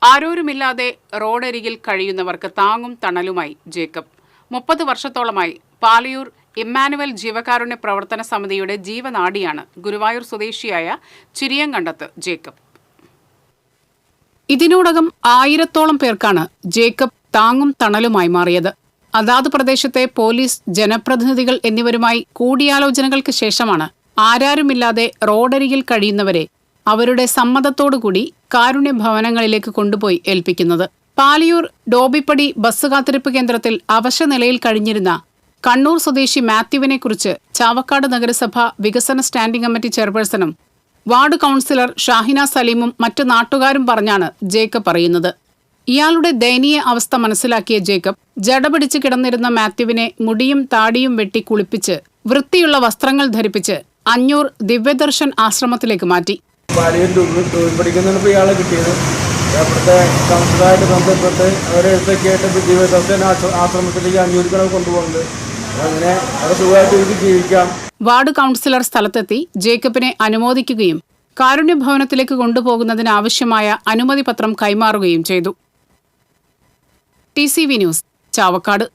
ആരോരുമില്ലാതെ റോഡരികിൽ കഴിയുന്നവർക്ക് താങ്ങും തണലുമായി ജേക്കബ്. 30 വർഷത്തോളമായി പാലയൂർ ഇമ്മാനുവൽ ജീവകാരുണ്യ പ്രവർത്തന സമിതിയുടെ ജീവനാഡിയാണ് ഗുരുവായൂർ സ്വദേശിയായ ചിരിയങ്കണ്ടത്ത് ജേക്കബ്. ഇതിനോടകം 1000-ഓളം പേർക്കാണ് ജേക്കബ് താങ്ങും തണലുമായി മാറിയത്. അതാത് പ്രദേശത്തെ പോലീസ്, ജനപ്രതിനിധികൾ എന്നിവരുമായി കൂടിയാലോചനകൾക്ക് ശേഷമാണ് ആരാരുമില്ലാതെ റോഡരികിൽ കഴിയുന്നവരെ അവരുടെ സമ്മതത്തോടുകൂടി കാരുണ്യ ഭവനങ്ങളിലേക്ക് കൊണ്ടുപോയി ഏൽപ്പിക്കുന്നത്. പാലയൂർ ഡോബിപ്പടി ബസ് കാത്തിരിപ്പ് കേന്ദ്രത്തിൽ അവശനിലയിൽ കഴിഞ്ഞിരുന്ന കണ്ണൂർ സ്വദേശി മാത്യുവിനെക്കുറിച്ച് ചാവക്കാട് നഗരസഭ വികസന സ്റ്റാൻഡിംഗ് കമ്മിറ്റി ചെയർപേഴ്സണും വാർഡ് കൗൺസിലർ ഷാഹിന സലീമും മറ്റു നാട്ടുകാരും പറഞ്ഞാണ് ജേക്കബ് പറയുന്നത്. ഇയാളുടെ ദയനീയ അവസ്ഥ മനസ്സിലാക്കിയ ജേക്കബ് ജടപിടിച്ച് കിടന്നിരുന്ന മാത്യുവിനെ മുടിയും താടിയും വെട്ടി കുളിപ്പിച്ച് വൃത്തിയുള്ള വസ്ത്രങ്ങൾ ധരിപ്പിച്ച് അഞ്ഞൂർ ദിവ്യദർശൻ ആശ്രമത്തിലേക്ക് മാറ്റി. പഠിക്കുന്നതിന് ഇയാളെ കിട്ടിയത് അവിടുത്തെ കൗൺസിലറായിട്ട് ബന്ധപ്പെട്ട് അവരെ അടുത്തൊക്കെയായിട്ട് ദിവ്യദർശൻ ആശ്രമത്തിലേക്ക് അഞ്ഞൂരിക്കണ കൊണ്ടുപോകുന്നത്. അങ്ങനെ അവിടെ സുഖമായിട്ട് ജീവിക്കാം. വാർഡ് കൗൺസിലർ സ്ഥലത്തെത്തി ജേക്കബിനെ അനുമോദിക്കുകയും കാരുണ്യ ഭവനത്തിലേക്ക് കൊണ്ടുപോകുന്നതിനാവശ്യമായ അനുമതി പത്രം കൈമാറുകയും ചെയ്തു. TCV news, Chavakkad.